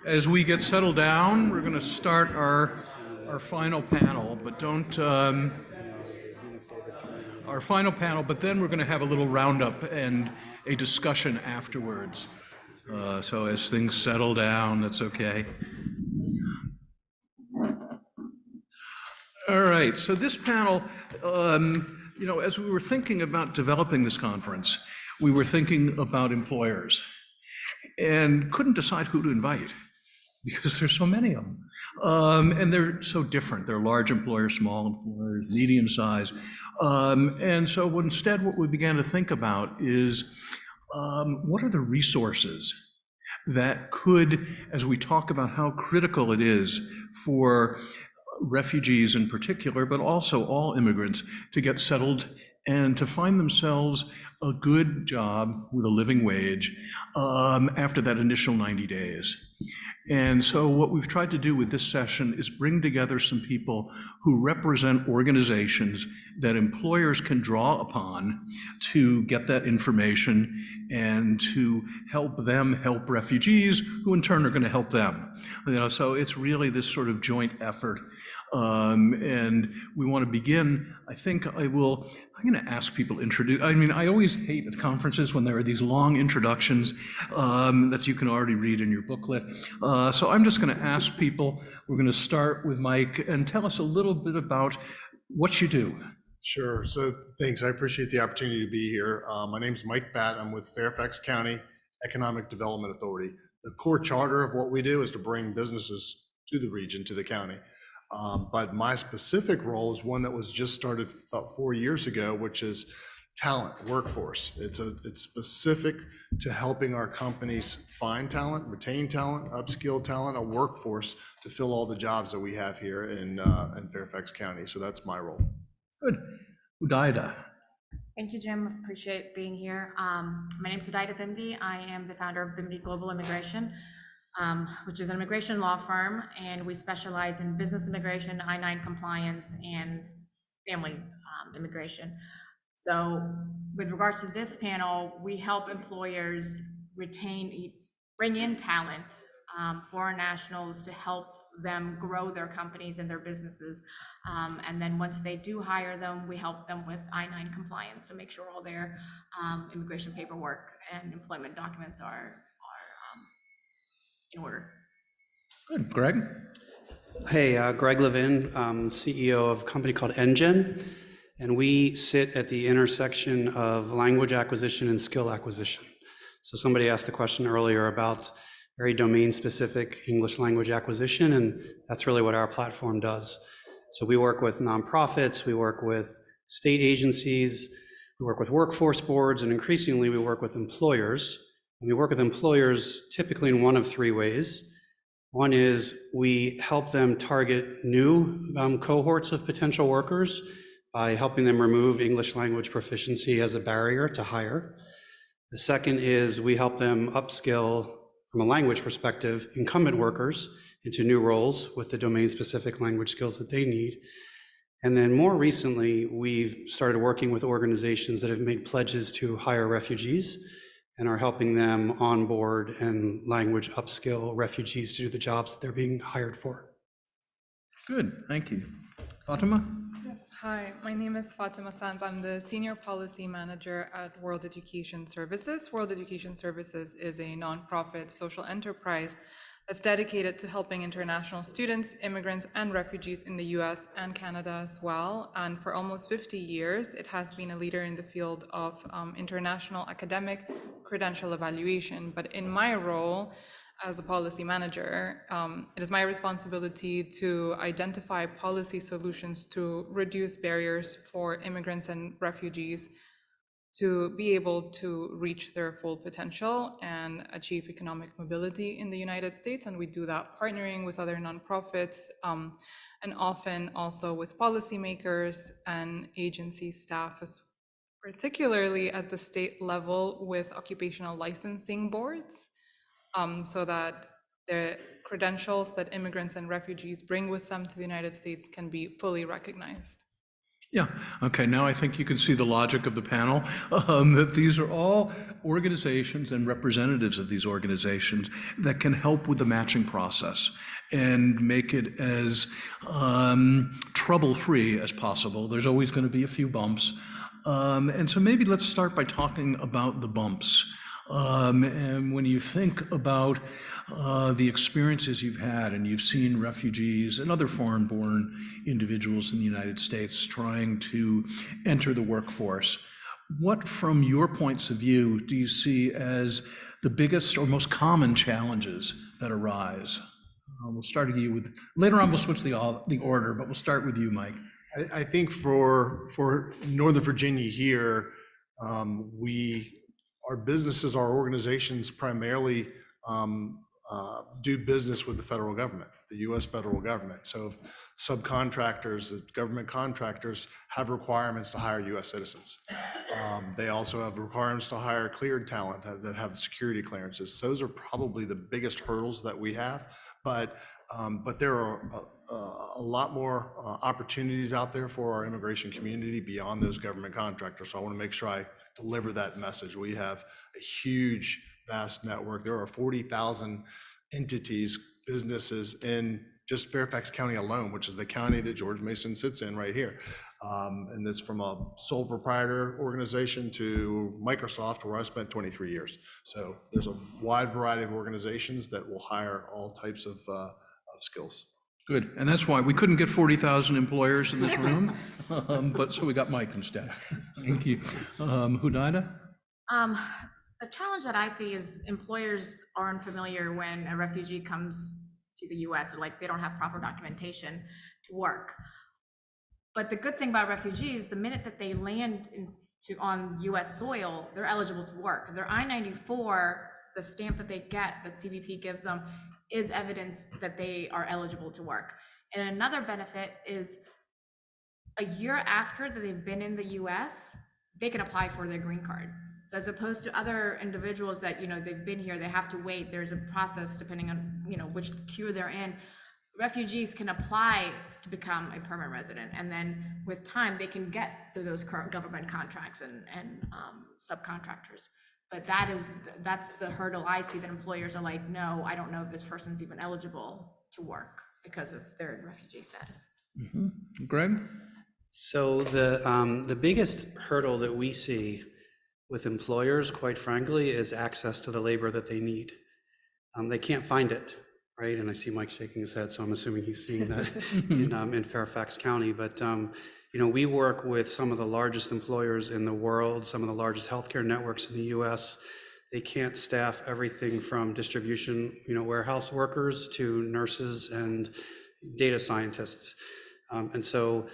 As we get settled down, we're going to start our final panel, but don't our final panel. But then we're going to have a little roundup and a discussion afterwards. So as things settle down, that's okay. All right. So this panel, as we were thinking about developing this conference, we were thinking about employers and couldn't decide who to invite because there's so many of them. And they're so different. They're large employers, small employers, medium size. And so instead, what we began to think about is what are the resources that could, as we talk about how critical it is for refugees in particular, but also all immigrants to get settled and to find themselves a good job with a living wage after that initial 90 days. And so what we've tried to do with this session is bring together some people who represent organizations that employers can draw upon to get that information and to help them help refugees, who in turn are going to help them. So it's really this sort of joint effort. And we want to begin. I'm going to ask people to introduce. I always hate at conferences when there are these long introductions that you can already read in your booklet. So I'm just going to ask people. We're going to start with Mike and tell us a little bit about what you do. Sure. So thanks. I appreciate the opportunity to be here. My name's Mike Batt. I'm with Fairfax County Economic Development Authority. The core charter of what we do is to bring businesses to the region, to the county. But my specific role is one that was just started about 4 years ago, which is talent, workforce. It's specific to helping our companies find talent, retain talent, upskill talent, a workforce to fill all the jobs that we have here in Fairfax County. So that's my role. Good. Udaida. Thank you, Jim. Appreciate being here. My name is Udaida Bimdi. I am the founder of Bimdi Global Immigration, which is an immigration law firm, and we specialize in business immigration, I-9 compliance, and family immigration. So with regards to this panel, we help employers bring in talent, foreign nationals, to help them grow their companies and their businesses. And then once they do hire them, we help them with I-9 compliance to make sure all their immigration paperwork and employment documents are in order. Good. Greg? Hey, Greg Levin, CEO of a company called Engine, and we sit at the intersection of language acquisition and skill acquisition. So somebody asked the question earlier about very domain-specific English language acquisition, and that's really what our platform does. So we work with nonprofits, we work with state agencies, we work with workforce boards, and increasingly we work with employers. And we work with employers typically in one of three ways. One is we help them target new cohorts of potential workers by helping them remove English language proficiency as a barrier to hire. The second is we help them upskill, from a language perspective, incumbent workers into new roles with the domain-specific language skills that they need. And then more recently, we've started working with organizations that have made pledges to hire refugees and are helping them onboard and language upskill refugees to do the jobs that they're being hired for. Good, thank you. Fatima? Yes, hi, my name is Fatima Sanz. I'm the Senior Policy Manager at World Education Services. World Education Services is a nonprofit social enterprise that's dedicated to helping international students, immigrants, and refugees in the US and Canada as well. And for almost 50 years, it has been a leader in the field of international academic credential evaluation. But in my role as a policy manager, it is my responsibility to identify policy solutions to reduce barriers for immigrants and refugees to be able to reach their full potential and achieve economic mobility in the United States. And we do that partnering with other nonprofits and often also with policymakers and agency staff, particularly at the state level with occupational licensing boards, so that the credentials that immigrants and refugees bring with them to the United States can be fully recognized. Yeah, okay, now I think you can see the logic of the panel, that these are all organizations and representatives of these organizations that can help with the matching process and make it as trouble-free as possible. There's always going to be a few bumps. And so maybe let's start by talking about the bumps. And when you think about the experiences you've had, and you've seen refugees and other foreign-born individuals in the United States trying to enter the workforce, what, from your points of view, do you see as the biggest or most common challenges that arise? We'll start with you. Later on, we'll switch the order, but we'll start with you, Mike. I think for Northern Virginia here, our businesses, our organizations primarily do business with the federal government, the U.S. federal government. So if subcontractors, government contractors have requirements to hire U.S. citizens. They also have requirements to hire cleared talent that have security clearances. Those are probably the biggest hurdles that we have, but there are a lot more opportunities out there for our immigration community beyond those government contractors. So I want to make sure I deliver that message. We have a huge, vast network. There are 40,000 entities, businesses in just Fairfax County alone, which is the county that George Mason sits in right here. And it's from a sole proprietor organization to Microsoft, where I spent 23 years. So there's a wide variety of organizations that will hire all types of skills. Good, and that's why we couldn't get 40,000 employers in this room, but so we got Mike instead. Thank you. Hudaida? The challenge that I see is employers are unfamiliar when a refugee comes to the US, or like they don't have proper documentation to work. But the good thing about refugees, the minute that they land on US soil, they're eligible to work. Their I-94, the stamp that they get, that CBP gives them, is evidence that they are eligible to work. And another benefit is a year after that they've been in the US, they can apply for their green card. So as opposed to other individuals that, they've been here, they have to wait. There's a process depending on, which queue they're in. Refugees can apply to become a permanent resident. And then with time, they can get through those government contracts and subcontractors. But that's the hurdle I see, that employers are like, no, I don't know if this person's even eligible to work because of their refugee status. Mm-hmm. Greg? So the biggest hurdle that we see with employers, quite frankly, is access to the labor that they need. They can't find it, right? And I see Mike shaking his head, so I'm assuming he's seeing that in Fairfax County. But we work with some of the largest employers in the world, some of the largest healthcare networks in the U.S. They can't staff everything from distribution, warehouse workers to nurses and data scientists. And so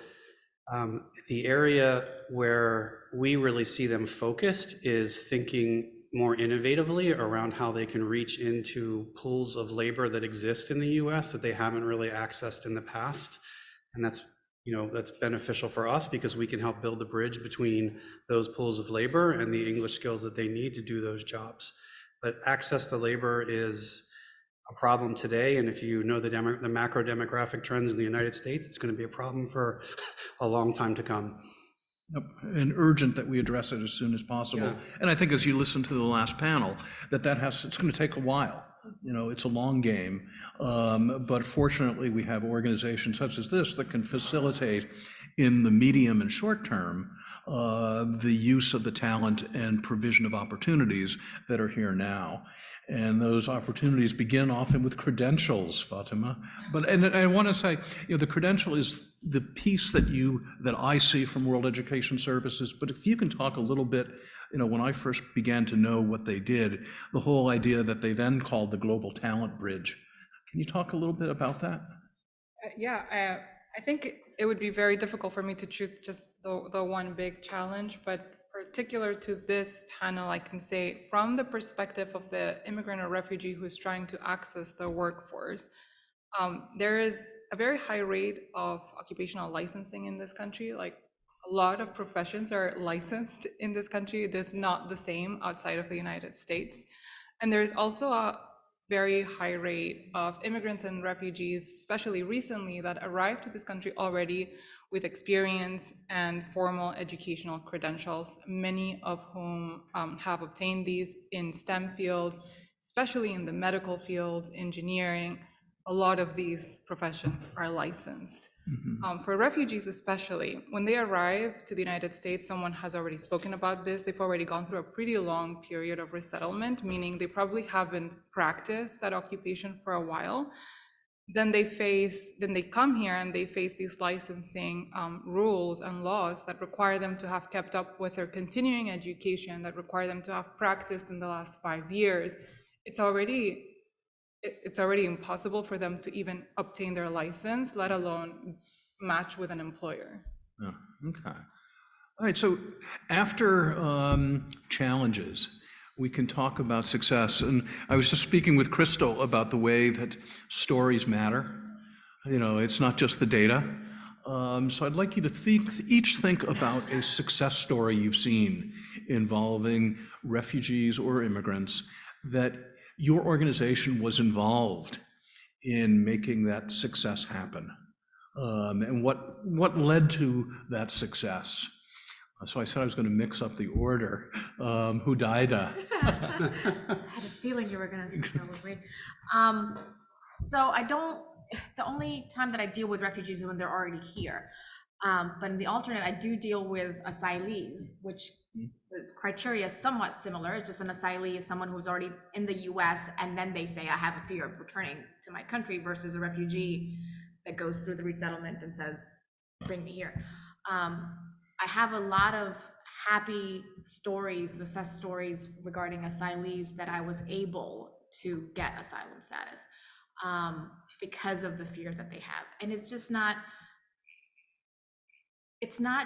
the area where we really see them focused is thinking more innovatively around how they can reach into pools of labor that exist in the US that they haven't really accessed in the past. And that's beneficial for us because we can help build the bridge between those pools of labor and the English skills that they need to do those jobs. But access to labor is a problem today, and if you know the macro demographic trends in the United States, it's going to be a problem for a long time to come. Yep. And urgent that we address it as soon as possible. Yeah. And I think as you listen to the last panel, it's going to take a while. It's a long game. But fortunately, we have organizations such as this that can facilitate in the medium and short term the use of the talent and provision of opportunities that are here now. And those opportunities begin often with credentials, Fatima. And I want to say, the credential is the piece that I see from World Education Services. But if you can talk a little bit, when I first began to know what they did, the whole idea that they then called the Global Talent Bridge. Can you talk a little bit about that? I think it would be very difficult for me to choose just the one big challenge, but particular to this panel, I can say from the perspective of the immigrant or refugee who's trying to access the workforce, there is a very high rate of occupational licensing in this country. Like a lot of professions are licensed in this country. It is not the same outside of the United States. And there's also a very high rate of immigrants and refugees, especially recently, that arrived to this country already with experience and formal educational credentials, many of whom have obtained these in STEM fields, especially in the medical fields, engineering. A lot of these professions are licensed. For refugees especially, when they arrive to the United States, someone has already spoken about this, they've already gone through a pretty long period of resettlement, meaning they probably haven't practiced that occupation for a while. Then they come here and they face these licensing rules and laws that require them to have kept up with their continuing education, that require them to have practiced in the last 5 years. It's already impossible for them to even obtain their license, let alone match with an employer. Oh, okay. All right, so after challenges, we can talk about success. And I was just speaking with Crystal about the way that stories matter. You know, it's not just the data. So I'd like you to each think about a success story you've seen involving refugees or immigrants that your organization was involved in making that success happen. And what led to that success? So I said I was going to mix up the order. Hudaida. I had a feeling you were going to start with me. The only time that I deal with refugees is when they're already here. But in the alternate, I do deal with asylees, which the criteria is somewhat similar. It's just an asylee is someone who's already in the US and then they say, I have a fear of returning to my country, versus a refugee that goes through the resettlement and says, bring me here. I have a lot of happy stories, success stories regarding asylees that I was able to get asylum status because of the fear that they have. And it's not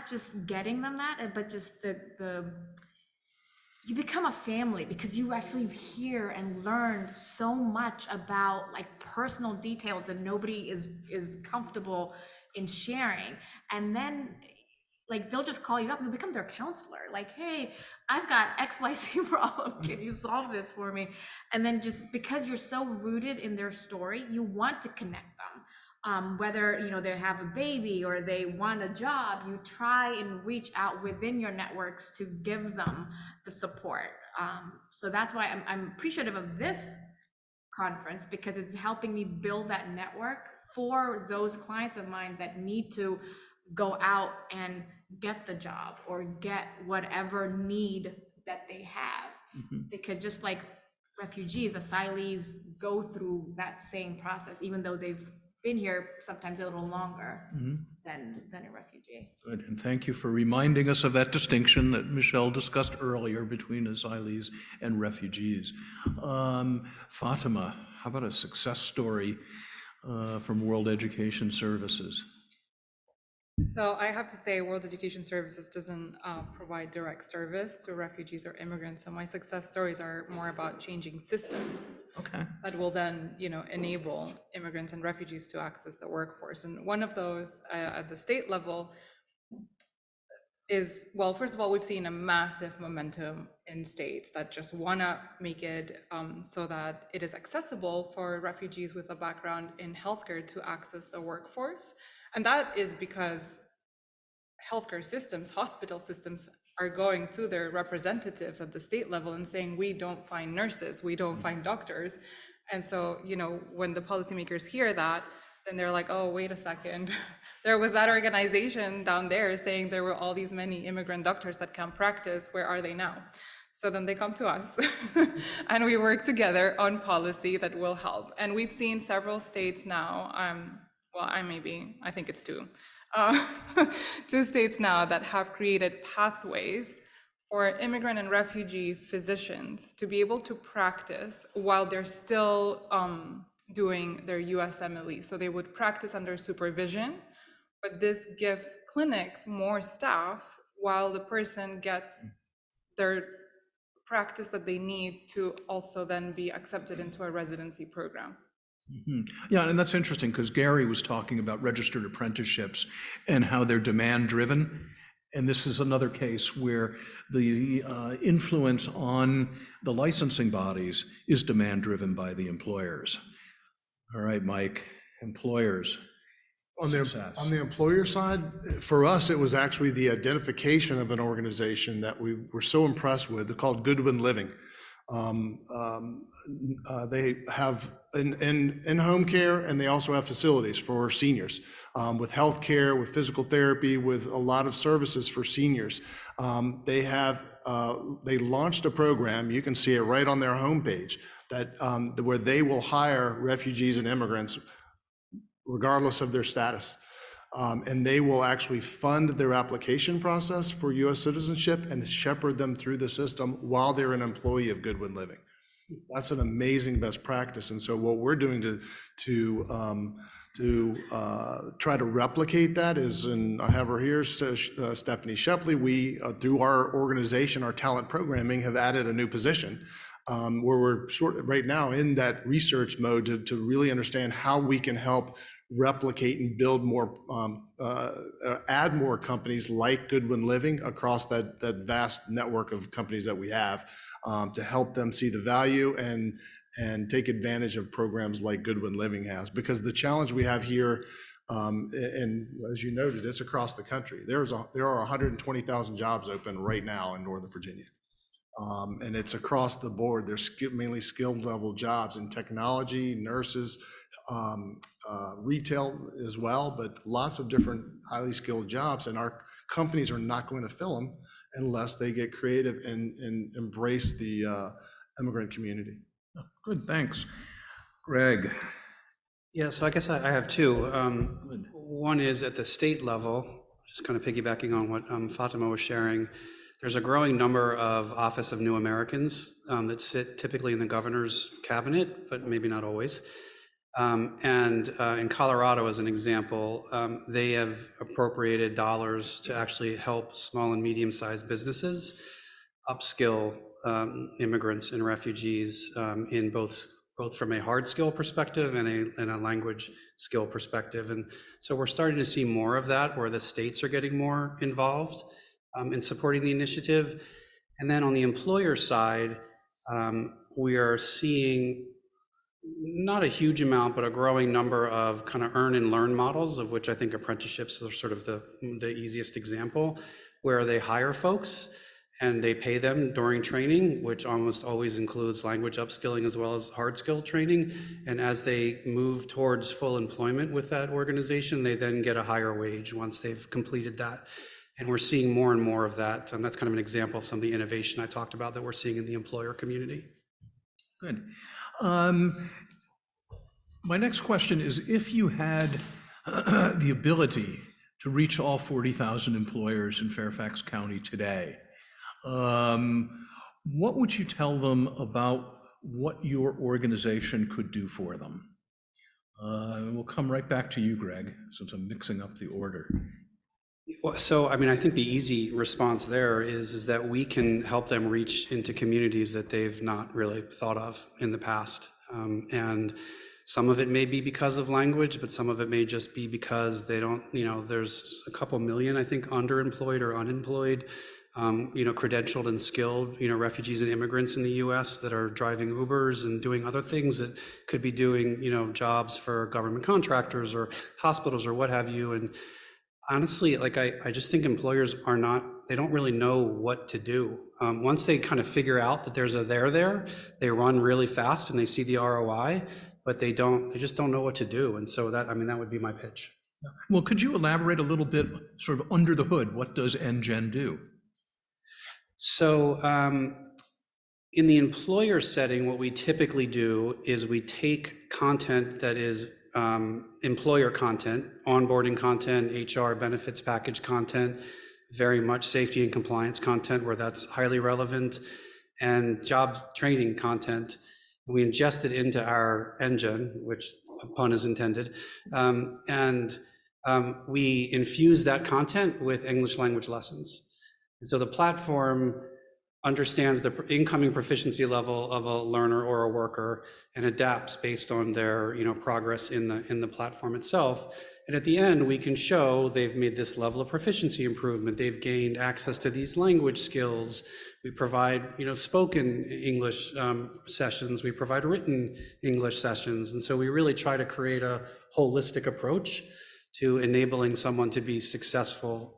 just getting them that, but just you become a family because you actually hear and learn so much about like personal details that nobody is comfortable in sharing. And then like they'll just call you up and you become their counselor. Like, hey, I've got XYZ problem. Can you solve this for me? And then just because you're so rooted in their story, you want to connect them. Whether they have a baby or they want a job, you try and reach out within your networks to give them the support. So that's why I'm appreciative of this conference, because it's helping me build that network for those clients of mine that need to go out and get the job or get whatever need that they have. Because just like refugees, asylees go through that same process, even though they've been here sometimes a little longer than a refugee. Good, and thank you for reminding us of that distinction that Michelle discussed earlier between asylees and refugees. Fatima, how about a success story from World Education Services? So I have to say, World Education Services doesn't provide direct service to refugees or immigrants. So my success stories are more about changing systems that will then, enable immigrants and refugees to access the workforce. And one of those at the state level is, well, first of all, we've seen a massive momentum in states that just want to make it so that it is accessible for refugees with a background in healthcare to access the workforce. And that is because healthcare systems, hospital systems, are going to their representatives at the state level and saying, we don't find nurses, we don't find doctors. And so, when the policymakers hear that, then they're like, oh, wait a second. There was that organization down there saying there were all these many immigrant doctors that can't practice. Where are they now? So then they come to us and we work together on policy that will help. And we've seen several states now, I think it's two states now that have created pathways for immigrant and refugee physicians to be able to practice while they're still doing their USMLE. So they would practice under supervision, but this gives clinics more staff while the person gets their practice that they need to also then be accepted into a residency program. Yeah, and that's interesting because Gary was talking about registered apprenticeships and how they're demand driven. And this is another case where the influence on the licensing bodies is demand driven by the employers. All right, Mike, employers. Success. On the employer side, for us, it was actually the identification of an organization that we were so impressed with. They're called Goodwin Living. They have in-home care, and they also have facilities for seniors with healthcare, with physical therapy, with a lot of services for seniors. They launched a program. You can see it right on their homepage that where they will hire refugees and immigrants regardless of their status. And they will actually fund their application process for US citizenship and shepherd them through the system while they're an employee of Goodwin Living. That's an amazing best practice. And so what we're doing to try to replicate that is, and I have her here, Stephanie Shepley, we, through our organization, our talent programming, have added a new position where we're right now in that research mode to really understand how we can help replicate and build more, add more companies like Goodwin Living across that vast network of companies that we have to help them see the value and take advantage of programs like Goodwin Living has. Because the challenge we have here, and as you noted, it's across the country. There are 120,000 jobs open right now in Northern Virginia. And it's across the board. There's mainly skilled level jobs in technology, nurses, retail as well, but lots of different highly skilled jobs. And our companies are not going to fill them unless they get creative and embrace the immigrant community. Good, thanks. Greg. Yeah, so I guess I have two. One is at the state level, just kind of piggybacking on what Fatima was sharing. There's a growing number of Office of New Americans that sit typically in the governor's cabinet, but maybe not always. And in Colorado, as an example, they have appropriated dollars to actually help small and medium-sized businesses upskill immigrants and refugees in both from a hard skill perspective and a language skill perspective. And so we're starting to see more of that, where the states are getting more involved in supporting the initiative. And then on the employer side, we are seeing not a huge amount, but a growing number of kind of earn and learn models, of which I think apprenticeships are sort of the easiest example, where they hire folks and they pay them during training, which almost always includes language upskilling as well as hard skill training. And as they move towards full employment with that organization, they then get a higher wage once they've completed that. And we're seeing more and more of that. And that's kind of an example of some of the innovation I talked about that we're seeing in the employer community. Good. My next question is, if you had the ability to reach all 40,000 employers in Fairfax County today, what would you tell them about what your organization could do for them? We'll come right back to you, Greg, since I'm mixing up the order. So, I mean, I think the easy response there is that we can help them reach into communities that they've not really thought of in the past. And some of it may be because of language, but some of it may just be because they don't, there's a couple million, I think, underemployed or unemployed, credentialed and skilled, refugees and immigrants in the US that are driving Ubers and doing other things that could be doing, jobs for government contractors or hospitals or what have you. And honestly, I just think employers they don't really know what to do. Once they kind of figure out that there's a there, they run really fast and they see the ROI, but they just don't know what to do. And so that would be my pitch. Well, could you elaborate a little bit, sort of under the hood, what does NGen do? So in the employer setting, what we typically do is we take content that is employer content, onboarding content, HR benefits package content, very much safety and compliance content where that's highly relevant, and job training content. We ingest it into our engine, which pun is intended, and we infuse that content with English language lessons. And so the platform understands the incoming proficiency level of a learner or a worker and adapts based on their, progress in the platform itself. And at the end, we can show they've made this level of proficiency improvement. They've gained access to these language skills. We provide, spoken English sessions. We provide written English sessions. And so we really try to create a holistic approach to enabling someone to be successful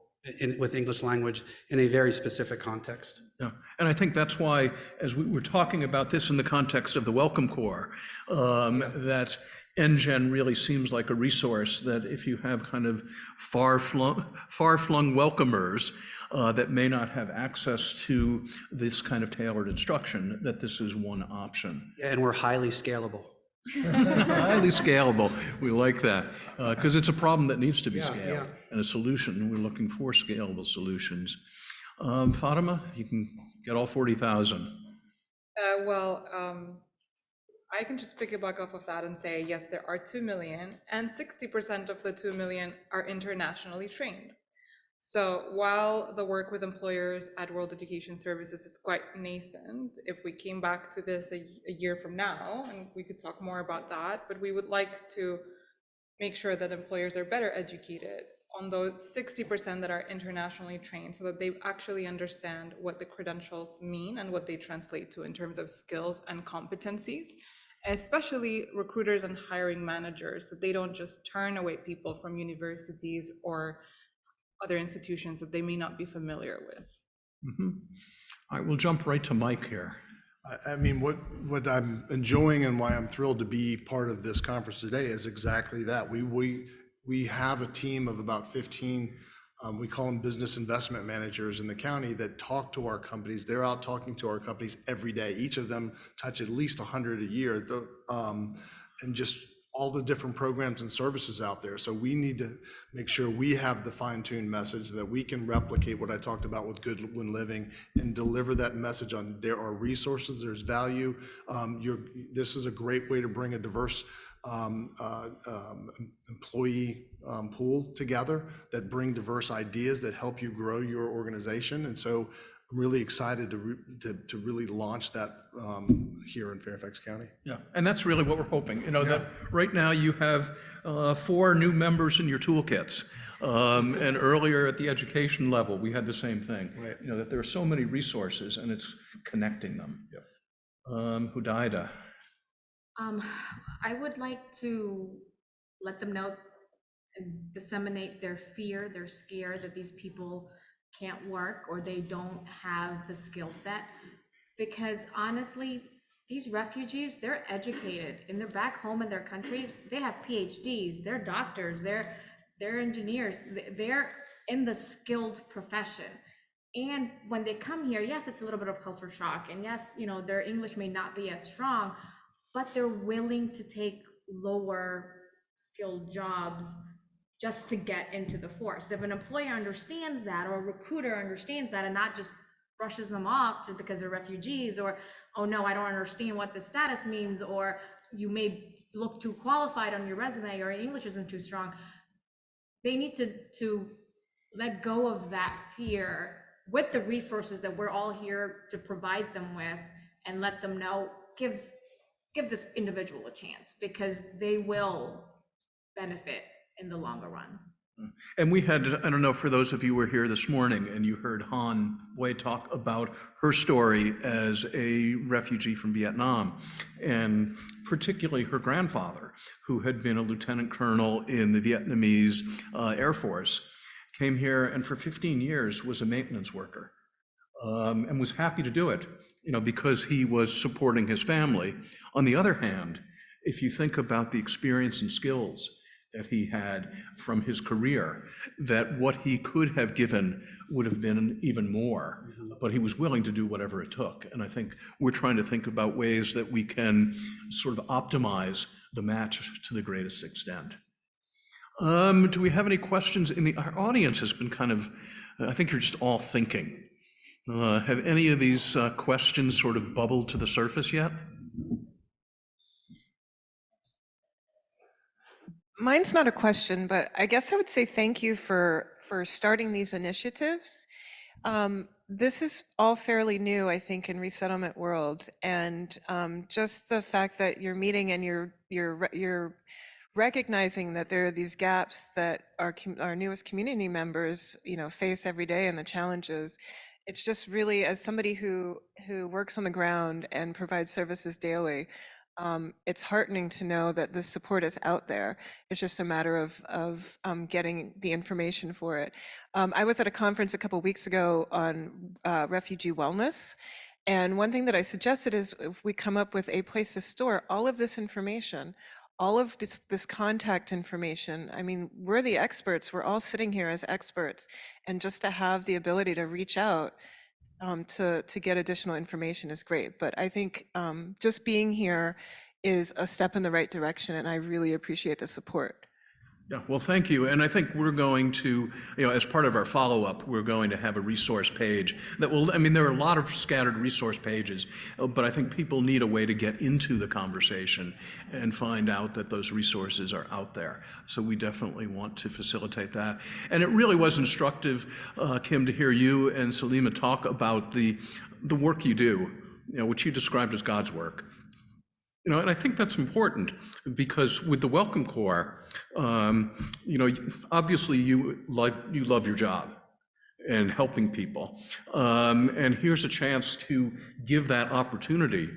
with English language in a very specific context. Yeah, and I think that's why, as we were talking about this in the context of the Welcome Corps, that NGen really seems like a resource that if you have kind of far-flung welcomers that may not have access to this kind of tailored instruction, that this is one option. And we're highly scalable. Highly scalable. We like that because it's a problem that needs to be scaled, yeah. and a solution. We're looking for scalable solutions. Fatima, you can get all 40,000. I can just piggyback off of that and say, yes, there are 2 million, and 60% of the 2 million are internationally trained. So while the work with employers at World Education Services is quite nascent, if we came back to this a year from now, and we could talk more about that, but we would like to make sure that employers are better educated on those 60% that are internationally trained so that they actually understand what the credentials mean and what they translate to in terms of skills and competencies, especially recruiters and hiring managers, that they don't just turn away people from universities or other institutions that they may not be familiar with. Mm-hmm. All right, we'll jump right to Mike here. I mean, what I'm enjoying and why I'm thrilled to be part of this conference today is exactly that. We have a team of about 15, we call them business investment managers in the county that talk to our companies. They're out talking to our companies every day. Each of them touch at least 100 a year, and just all the different programs and services out there. So we need to make sure we have the fine-tuned message that we can replicate what I talked about with Good When Living and deliver that message on there are resources, there's value. This is a great way to bring a diverse employee pool together that bring diverse ideas that help you grow your organization. And so I'm really excited to really launch that here in Fairfax County. Yeah, and that's really what we're hoping. That right now you have 4 new members in your toolkits. And earlier at the education level, we had the same thing. Right. That there are so many resources and it's connecting them. Yep. Hudaida. I would like to let them know and disseminate their fear, their scare that these people can't work or they don't have the skill set. Because honestly, these refugees, they're educated and they're back home in their countries. They have PhDs, they're doctors, they're engineers, they're in the skilled profession. And when they come here, yes, it's a little bit of culture shock. And yes, their English may not be as strong, but they're willing to take lower skilled jobs just to get into the force. If an employer understands that, or a recruiter understands that and not just brushes them off just because they're refugees, or, oh no, I don't understand what this status means, or you may look too qualified on your resume, or English isn't too strong, they need to let go of that fear with the resources that we're all here to provide them with, and let them know, give this individual a chance, because they will benefit in the longer run. And we had, I don't know, for those of you who were here this morning and you heard Han Wei talk about her story as a refugee from Vietnam, and particularly her grandfather, who had been a lieutenant colonel in the Vietnamese Air Force, came here and for 15 years was a maintenance worker, and was happy to do it, because he was supporting his family. On the other hand, if you think about the experience and skills that he had from his career, that what he could have given would have been even more, but he was willing to do whatever it took. And I think we're trying to think about ways that we can sort of optimize the match to the greatest extent. Do we have any questions our audience has been kind of, I think you're just all thinking. Have any of these questions sort of bubbled to the surface yet? Mine's not a question, but I guess I would say thank you for starting these initiatives. This is all fairly new, I think, in resettlement world, and just the fact that you're meeting and you're recognizing that there are these gaps that our newest community members, face every day, and the challenges. It's just really, as somebody who works on the ground and provides services daily, it's heartening to know that the support is out there. It's just a matter of getting the information for it. I was at a conference a couple weeks ago on refugee wellness. And one thing that I suggested is if we come up with a place to store all of this information, all of this contact information. I mean, we're the experts. We're all sitting here as experts. And just to have the ability to reach out to get additional information is great. But I think just being here is a step in the right direction, and I really appreciate the support. Yeah, well, thank you. And I think we're going to, as part of our follow-up, we're going to have a resource page that will, I mean, there are a lot of scattered resource pages, but I think people need a way to get into the conversation and find out that those resources are out there. So we definitely want to facilitate that. And it really was instructive, Kim, to hear you and Salima talk about the work you do, which you described as God's work. And I think that's important because with the Welcome Corps, obviously you love your job and helping people. And here's a chance to give that opportunity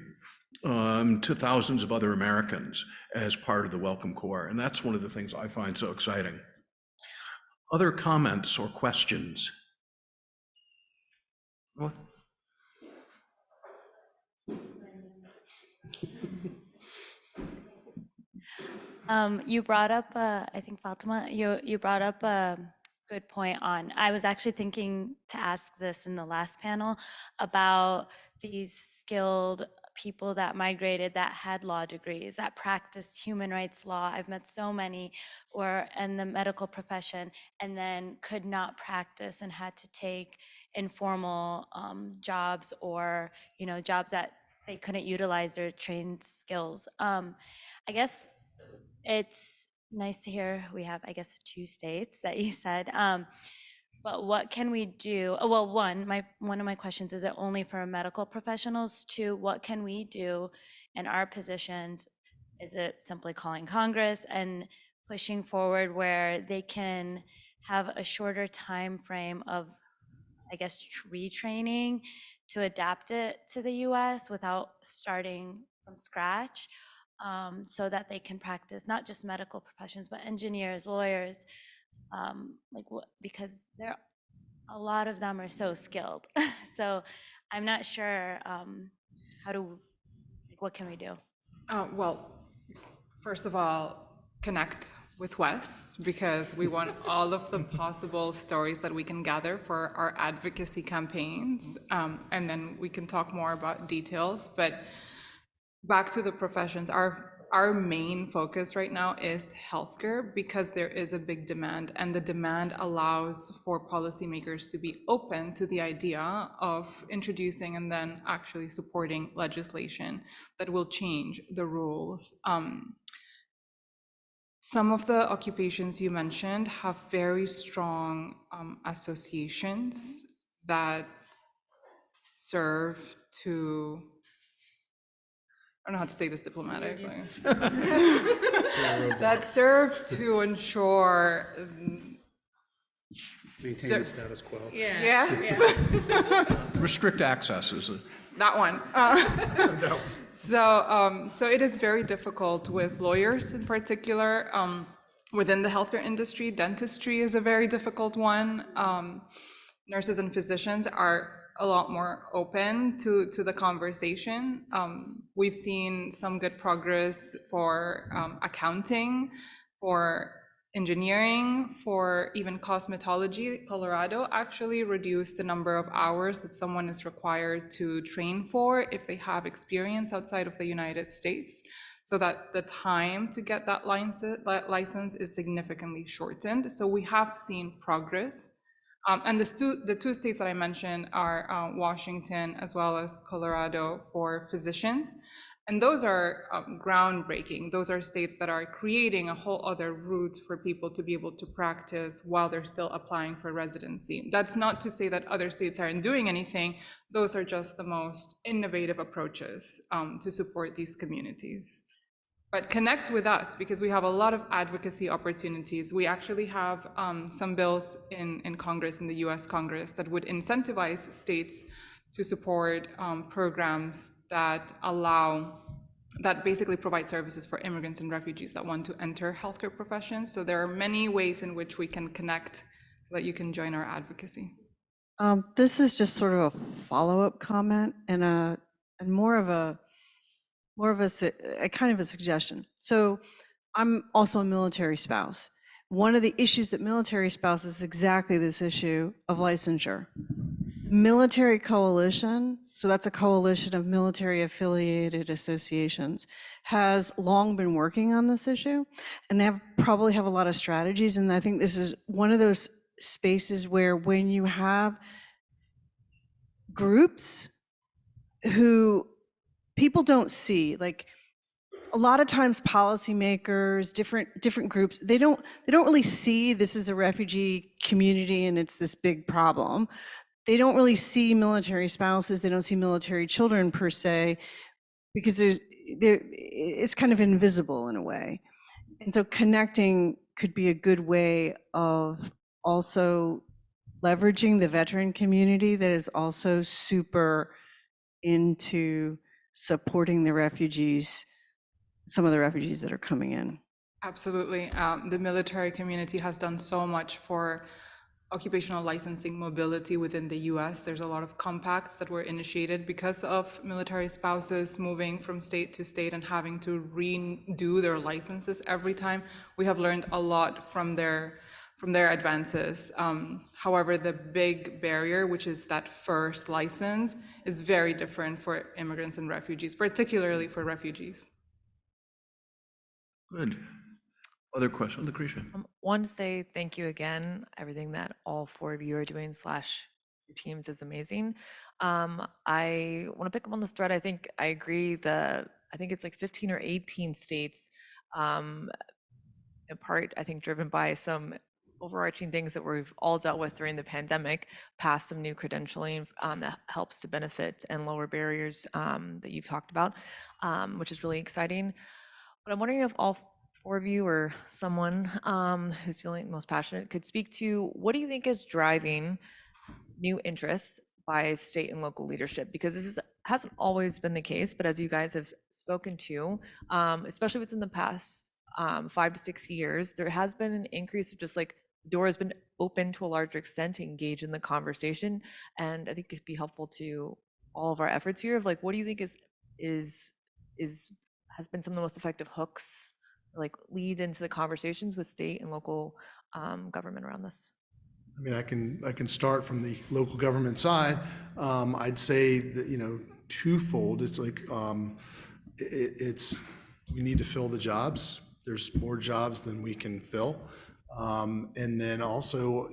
to thousands of other Americans as part of the Welcome Corps. And that's one of the things I find so exciting. Other comments or questions? What? You brought up, I think Fatima, you brought up a good point on, I was actually thinking to ask this in the last panel about these skilled people that migrated that had law degrees, that practiced human rights law. I've met so many, or in the medical profession, and then could not practice and had to take informal jobs, or jobs that they couldn't utilize their trained skills. I guess it's nice to hear we have, I guess, 2 states that you said. But what can we do? Oh, well, one of my questions, is it only for medical professionals? 2, what can we do in our positions? Is it simply calling Congress and pushing forward where they can have a shorter time frame of, I guess, retraining to adapt it to the US without starting from scratch? So that they can practice not just medical professions, but engineers, lawyers, because a lot of them are so skilled. So I'm not sure what can we do? Well, first of all, connect with Wes, because we want all of the possible stories that we can gather for our advocacy campaigns, and then we can talk more about details. But back to the professions, our main focus right now is healthcare, because there is a big demand, and the demand allows for policymakers to be open to the idea of introducing and then actually supporting legislation that will change the rules. Some of the occupations you mentioned have very strong associations that serve to, I don't know how to say this diplomatically, that serve to ensure Maintain the status quo. yes, Restrict access is that one. So it is very difficult with lawyers in particular. Within the healthcare industry, dentistry is a very difficult one. Nurses and physicians are a lot more open to the conversation. We've seen some good progress for accounting, for engineering, for even cosmetology. Colorado actually reduced the number of hours that someone is required to train for if they have experience outside of the United States, so that the time to get that license is significantly shortened. So we have seen progress. And the two states that I mentioned are Washington as well as Colorado for physicians. And those are groundbreaking. Those are states that are creating a whole other route for people to be able to practice while they're still applying for residency. That's not to say that other states aren't doing anything. Those are just the most innovative approaches to support these communities. But connect with us because we have a lot of advocacy opportunities. We actually have some bills in Congress, in the US Congress, that would incentivize states to support programs that basically provide services for immigrants and refugees that want to enter healthcare professions. So there are many ways in which we can connect so that you can join our advocacy. This is just sort of a follow-up comment and a kind of a suggestion. So I'm also a military spouse. One of the issues that military spouses is exactly this issue of licensure. Military Coalition, so that's a coalition of military affiliated associations, has long been working on this issue, and they probably have a lot of strategies. And I think this is one of those spaces where when you have groups who people don't see, like a lot of times policymakers, different groups, they don't really see this as a refugee community and it's this big problem. They don't really see military spouses, they don't see military children per se, because it's kind of invisible in a way. And so connecting could be a good way of also leveraging the veteran community that is also super into supporting the refugees, some of the refugees that are coming in. Absolutely. The military community has done so much for occupational licensing mobility within the US. There's a lot of compacts that were initiated because of military spouses moving from state to state and having to redo their licenses every time. We have learned a lot from their advances. However, the big barrier, which is that first license, is very different for immigrants and refugees, particularly for refugees. Good. Other question, Lucretia? Want to say thank you again. Everything that all four of you are doing / your teams is amazing. I want to pick up on this thread. I think I agree. I think it's like 15 or 18 states, in part, I think driven by some overarching things that we've all dealt with during the pandemic, passed some new credentialing that helps to benefit and lower barriers that you've talked about, which is really exciting. But I'm wondering if all four of you or someone who's feeling most passionate could speak to what do you think is driving new interests by state and local leadership? Because this hasn't always been the case, but as you guys have spoken to, especially within the past 5 to 6 years, there has been an increase of just like the door has been open to a larger extent to engage in the conversation. And I think it'd be helpful to all of our efforts here of like, what do you think has been some of the most effective hooks, like lead into the conversations with state and local government around this? I mean, I can start from the local government side. I'd say that, twofold. It's like, we need to fill the jobs. There's more jobs than we can fill. And then also,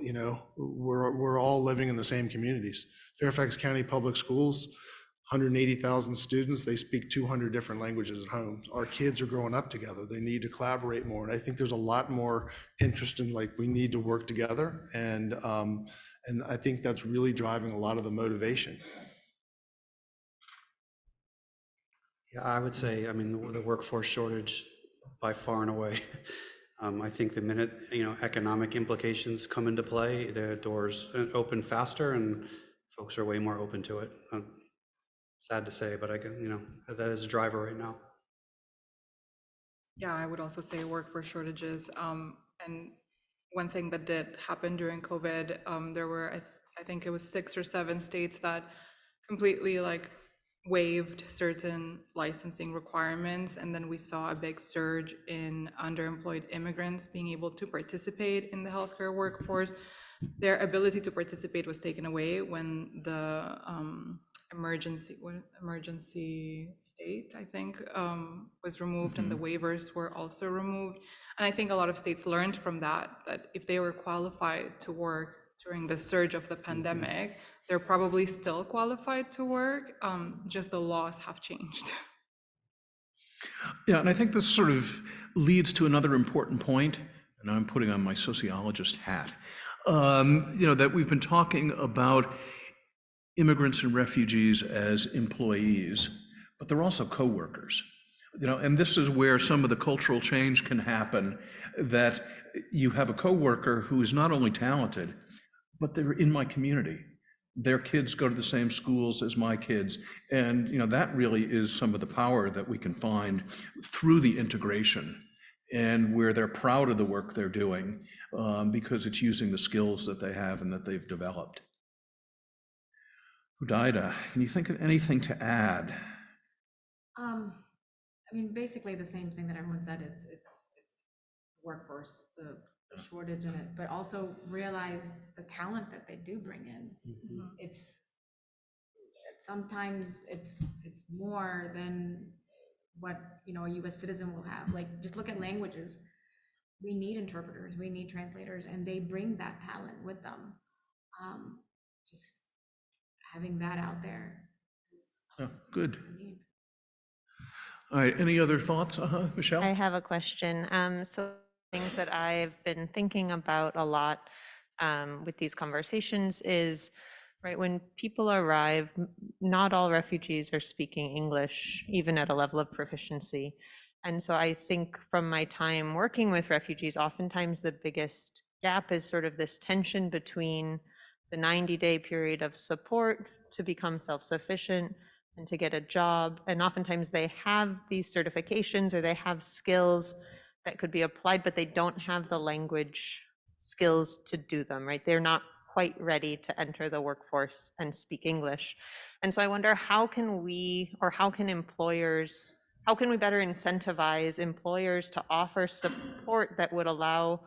we're all living in the same communities. Fairfax County Public Schools, 180,000 students, they speak 200 different languages at home. Our kids are growing up together. They need to collaborate more. And I think there's a lot more interest in we need to work together. And I think that's really driving a lot of the motivation. Yeah, I would say, the workforce shortage by far and away. I think the minute, economic implications come into play, the doors open faster and folks are way more open to it. Sad to say, but that is a driver right now. Yeah, I would also say workforce shortages. And one thing that did happen during COVID, there were, I think it was 6 or 7 states that completely waived certain licensing requirements. And then we saw a big surge in underemployed immigrants being able to participate in the healthcare workforce. Their ability to participate was taken away when the emergency state, I think, was removed, and the waivers were also removed. And I think a lot of states learned from that if they were qualified to work during the surge of the pandemic, they're probably still qualified to work, just the laws have changed. Yeah, and I think this sort of leads to another important point, and I'm putting on my sociologist hat. That we've been talking about immigrants and refugees as employees, but they're also coworkers. And this is where some of the cultural change can happen, that you have a coworker who is not only talented, but they're in my community. Their kids go to the same schools as my kids. And that really is some of the power that we can find through the integration, and where they're proud of the work they're doing, because it's using the skills that they have and that they've developed. Hudaida, can you think of anything to add? I mean, basically the same thing that everyone said. It's workforce, the shortage in it, but also realize the talent that they do bring in. It's sometimes it's more than what a U.S. citizen will have. Like, just look at languages. We need interpreters, we need translators, and they bring that talent with them. Just having that out there is Oh, good. a need. All right, any other thoughts? Michelle? I have a question. So things that I've been thinking about a lot with these conversations is, right, when people arrive, not all refugees are speaking English, even at a level of proficiency. And so I think from my time working with refugees, oftentimes the biggest gap is sort of this tension between the 90-day period of support to become self-sufficient and to get a job. And oftentimes they have these certifications or they have skills that could be applied, but they don't have the language skills to do them, right? They're not quite ready to enter the workforce and speak English. And so I wonder, how can we, or how can employers, how can we better incentivize employers to offer support that would allow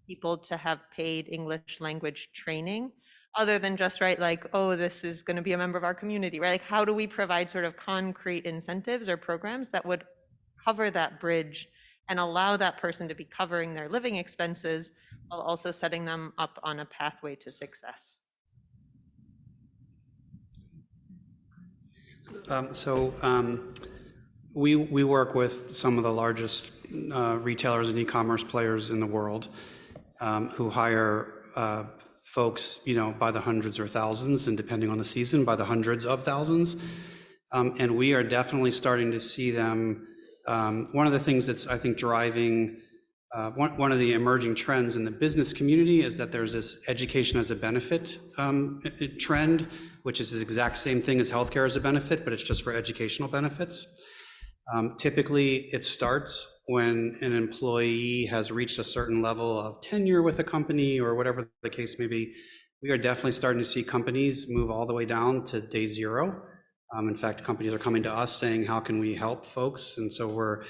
people to have paid English language training, other than just, right, like, oh, this is going to be a member of our community, right? Like, how do we provide sort of concrete incentives or programs that would cover that bridge and allow that person to be covering their living expenses while also setting them up on a pathway to success? We work with some of the largest retailers and e-commerce players in the world, who hire folks, by the hundreds or thousands, and depending on the season, by the hundreds of thousands. And we are definitely starting to see them. One of the things that's, I think, driving one of the emerging trends in the business community is that there's this education as a benefit trend, which is the exact same thing as healthcare as a benefit, but it's just for educational benefits. Typically, it starts when an employee has reached a certain level of tenure with a company, or whatever the case may be. We are definitely starting to see companies move all the way down to day zero. In fact, companies are coming to us saying, how can we help folks? And so we're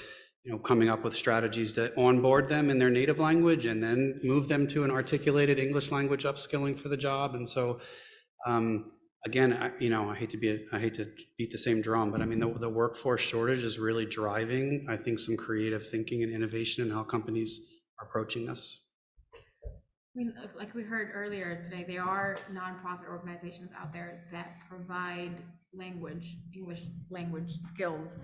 coming up with strategies to onboard them in their native language and then move them to an articulated English language upskilling for the job. And so, again, I hate to beat the same drum, but I mean, the workforce shortage is really driving, I think, some creative thinking and innovation in how companies are approaching this. I mean, like we heard earlier today, there are nonprofit organizations out there that provide English language skills.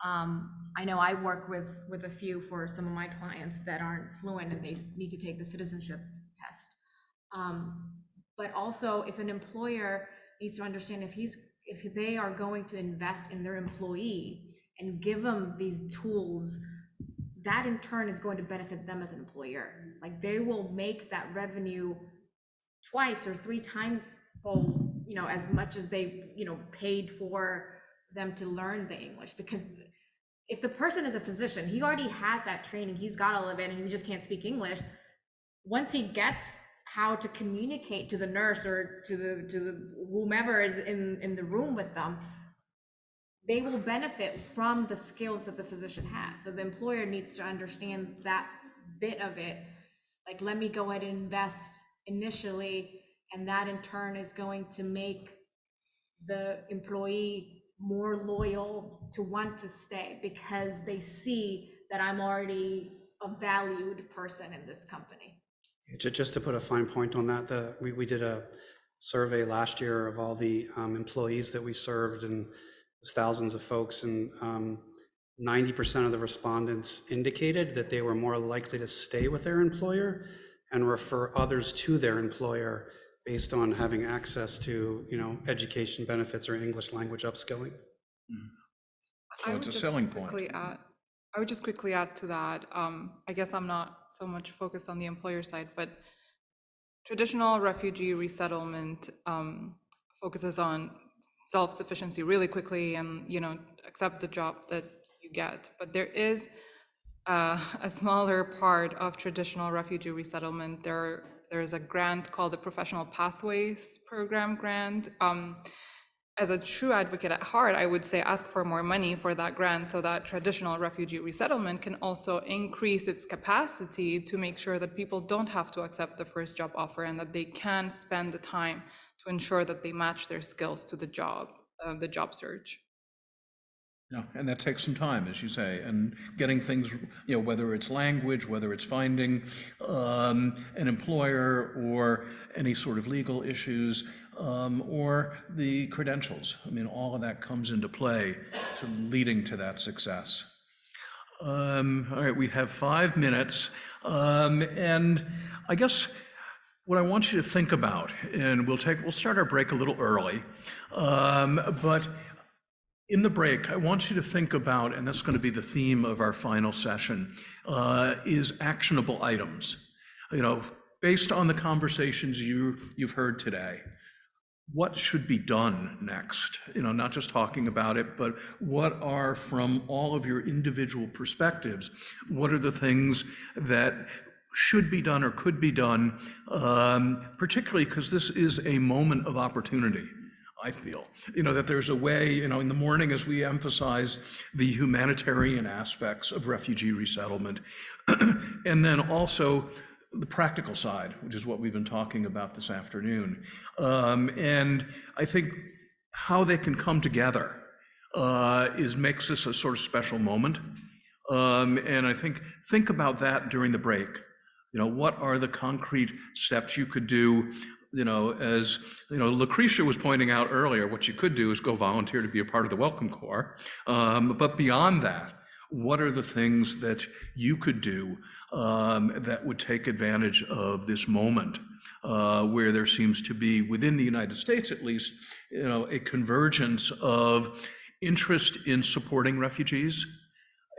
I know I work with a few for some of my clients that aren't fluent and they need to take the citizenship test. But also, if an employer needs to understand, if they are going to invest in their employee and give them these tools, that in turn is going to benefit them as an employer. Like, they will make that revenue twice or three times full, as much as they, paid for them to learn the English. Because if the person is a physician, he already has that training, he's got all of it, and he just can't speak English. Once he gets how to communicate to the nurse or to the whomever is in the room with them, they will benefit from the skills that the physician has. So the employer needs to understand that bit of it. Like, let me go ahead and invest initially, and that in turn is going to make the employee more loyal to want to stay, because they see that I'm already a valued person in this company. Just to put a fine point on that, we did a survey last year of all the employees that we served, and it was thousands of folks, and 90% of the respondents indicated that they were more likely to stay with their employer and refer others to their employer based on having access to, education benefits or English language upskilling. So it's a selling point. I would just quickly add to that. I guess I'm not so much focused on the employer side, but traditional refugee resettlement focuses on self-sufficiency really quickly and, accept the job that you get. But there is a smaller part of traditional refugee resettlement. There's a grant called the Professional Pathways Program grant. As a true advocate at heart, I would say ask for more money for that grant so that traditional refugee resettlement can also increase its capacity to make sure that people don't have to accept the first job offer and that they can spend the time to ensure that they match their skills to the job search. Yeah, and that takes some time, as you say, and getting things, whether it's language, whether it's finding an employer or any sort of legal issues, or the credentials. I mean, all of that comes into play to leading to that success. All right, we have 5 minutes, and I guess what I want you to think about, and we'll start our break a little early, but in the break, I want you to think about, and that's going to be the theme of our final session, is actionable items. Based on the conversations you've heard today, what should be done next? Not just talking about it, but what are, from all of your individual perspectives, what are the things that should be done or could be done, particularly because this is a moment of opportunity. I feel, that there's a way, in the morning as we emphasize the humanitarian aspects of refugee resettlement, and then also the practical side, which is what we've been talking about this afternoon. And I think how they can come together makes this a sort of special moment. And I think about that during the break. What are the concrete steps you could do? As Lucretia was pointing out earlier, what you could do is go volunteer to be a part of the Welcome Corps. But beyond that, what are the things that you could do that would take advantage of this moment where there seems to be, within the United States at least, a convergence of interest in supporting refugees,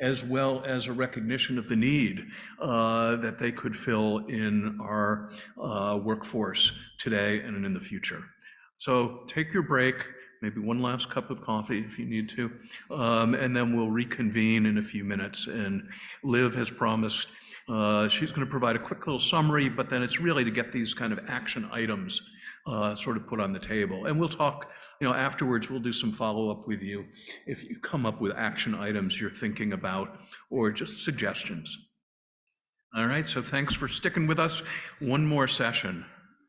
as well as a recognition of the need that they could fill in our workforce today and in the future. So take your break, maybe one last cup of coffee if you need to, and then we'll reconvene in a few minutes. And Liv has promised she's going to provide a quick little summary, but then it's really to get these kind of action items sort of put on the table. And we'll talk, afterwards, we'll do some follow-up with you if you come up with action items you're thinking about or just suggestions. All right, so thanks for sticking with us. One more session.